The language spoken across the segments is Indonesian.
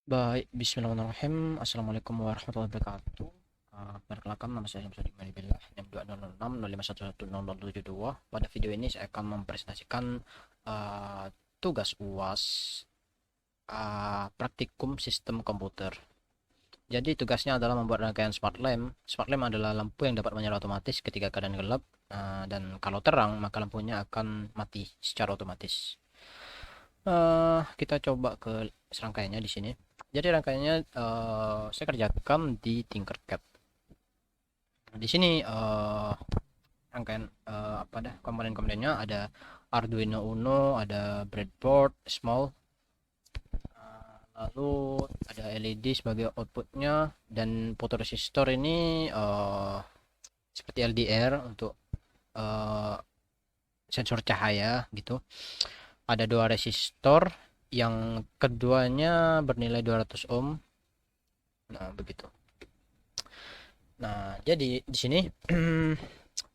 Baik, bismillahirrahmanirrahim. Assalamualaikum warahmatullahi wabarakatuh. Perkenalkan, nama saya Syamsuddin Manibillah, NIM 2006 05111072. Pada video ini saya akan mempresentasikan tugas UAS praktikum sistem komputer. Jadi tugasnya adalah membuat rangkaian smart lamp. Smart lamp adalah lampu yang dapat menyala otomatis ketika keadaan gelap, dan kalau terang maka lampunya akan mati secara otomatis. Kita coba ke serangkaiannya di sini. Jadi rangkaiannya saya kerjakan di Tinkercad. Di sini rangkaian apa dah komponen-komponennya ada Arduino Uno, ada breadboard small, lalu ada LED sebagai outputnya dan fotoresistor ini seperti LDR untuk eh, sensor cahaya gitu. Ada dua resistor yang keduanya bernilai 200 ohm. Nah, begitu. Nah, jadi di sini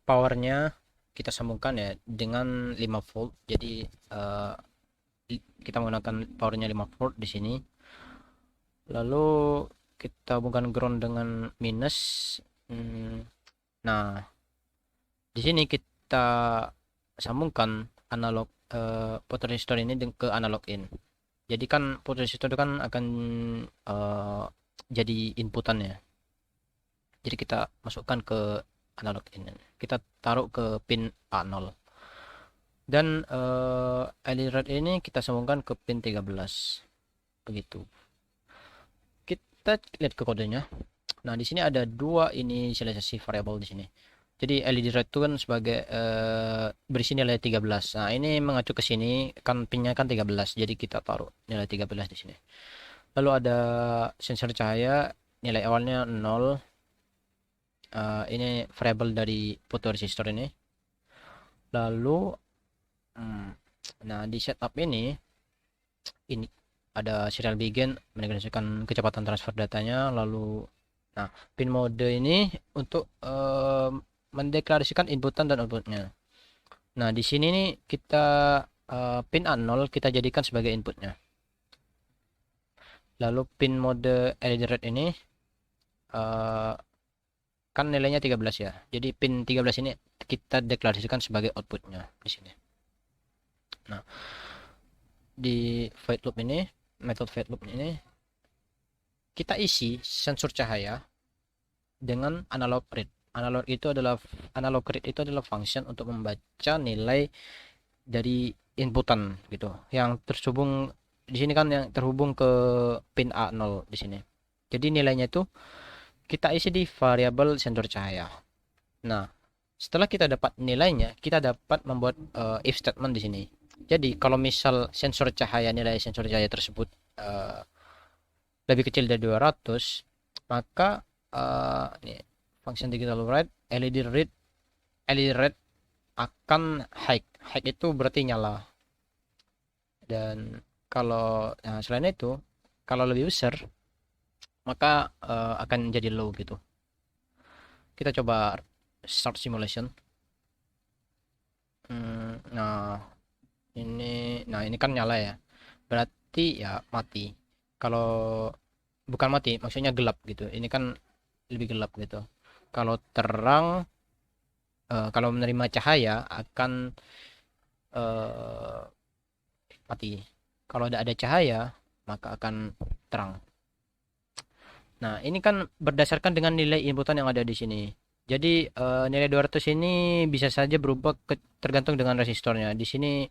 powernya kita sambungkan ya dengan 5 volt. Jadi kita menggunakan powernya 5 volt di sini. Lalu kita hubungkan ground dengan minus. Hmm, Nah, di sini kita sambungkan analog photoresistor ini ke analog in. Jadi kan photoresistor itu kan akan eh, jadi inputannya. Jadi kita masukkan ke analog in. Kita taruh ke pin A0. Dan LED red ini kita sambungkan ke pin 13. Begitu. Kita lihat ke kodenya. Nah, di sini ada dua inisialisasi variabel di sini. Jadi LED red itu kan sebagai berisi nilai 13. Nah, ini mengacu ke sini kan pinnya kan 13. Jadi kita taruh nilai 13 di sini. Lalu ada sensor cahaya, nilai awalnya 0. Ini variabel dari photoresistor ini. Lalu hmm, nah di setup ini ada serial begin mendefinisikan kecepatan transfer datanya. Lalu nah pin mode ini untuk mendeklarasikan inputan dan outputnya. Nah di sini nih kita pin A0 kita jadikan sebagai inputnya. Lalu pin mode LED red ini eh, kan nilainya 13 ya. Jadi pin 13 ini kita deklarasikan sebagai outputnya di sini. Nah, di void loop ini, metode void loop ini kita isi sensor cahaya dengan analog read. Analog read itu adalah function untuk membaca nilai dari inputan gitu. Yang terhubung di sini kan yang terhubung ke pin A0 di sini. Jadi nilainya itu kita isi di variabel sensor cahaya. Nah, setelah kita dapat nilainya, kita dapat membuat if statement di sini. Jadi kalau misal nilai sensor cahaya tersebut uh, lebih kecil dari 200, maka ini function digital write LED red akan high. High itu berarti nyala. Dan kalau selain itu, kalau lebih besar, maka akan jadi low gitu. Kita coba start simulation. Nah ini kan nyala ya. Berarti ya mati. Kalau bukan mati, maksudnya gelap gitu. Ini kan lebih gelap gitu. Kalau terang, kalau menerima cahaya akan eh, mati. Kalau tidak ada cahaya, maka akan terang. Nah, ini kan berdasarkan dengan nilai inputan yang ada di sini. Jadi nilai 200 ini bisa saja berubah tergantung dengan resistornya. Di sini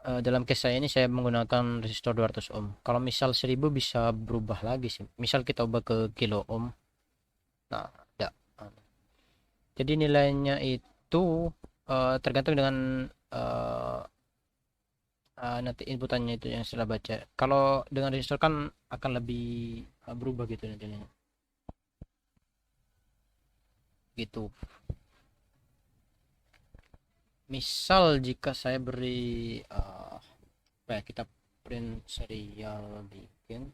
dalam case saya ini saya menggunakan resistor 200 ohm. Kalau misal 1000 bisa berubah lagi sih. Misal kita ubah ke kilo ohm. Nah, ada. Jadi nilainya itu tergantung dengan eh, nanti inputannya itu yang setelah baca. Kalau dengan resistor kan akan lebih berubah gitu nantinya. Gitu. Misal jika saya beri apa ya, kita print serial bikin.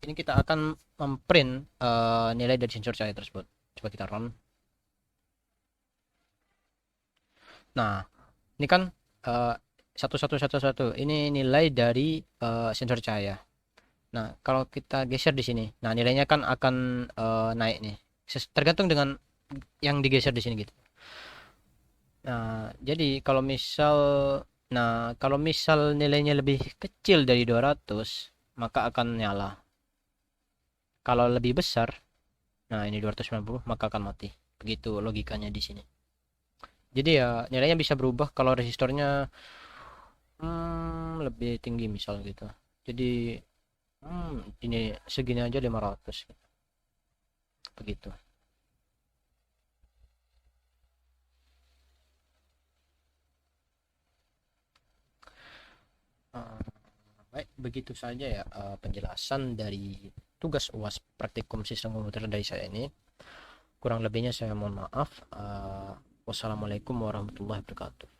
Ini kita akan memprint nilai dari sensor cahaya tersebut. Coba kita run. Nah, ini kan uh, 1111 ini nilai dari sensor cahaya. Nah, kalau kita geser di sini, nah nilainya kan akan naik nih. Tergantung dengan yang digeser di sini gitu. Nah, jadi kalau misal nilainya lebih kecil dari 200, maka akan nyala. Kalau lebih besar, nah ini 290, maka akan mati. Begitu logikanya di sini. Jadi ya nilainya bisa berubah kalau resistornya lebih tinggi misal gitu. Jadi ini segini aja 500 begitu. Eh, Baik, begitu saja ya penjelasan dari tugas UAS praktikum sistem komputer dari saya ini. Kurang lebihnya saya mohon maaf. Wassalamualaikum warahmatullahi wabarakatuh.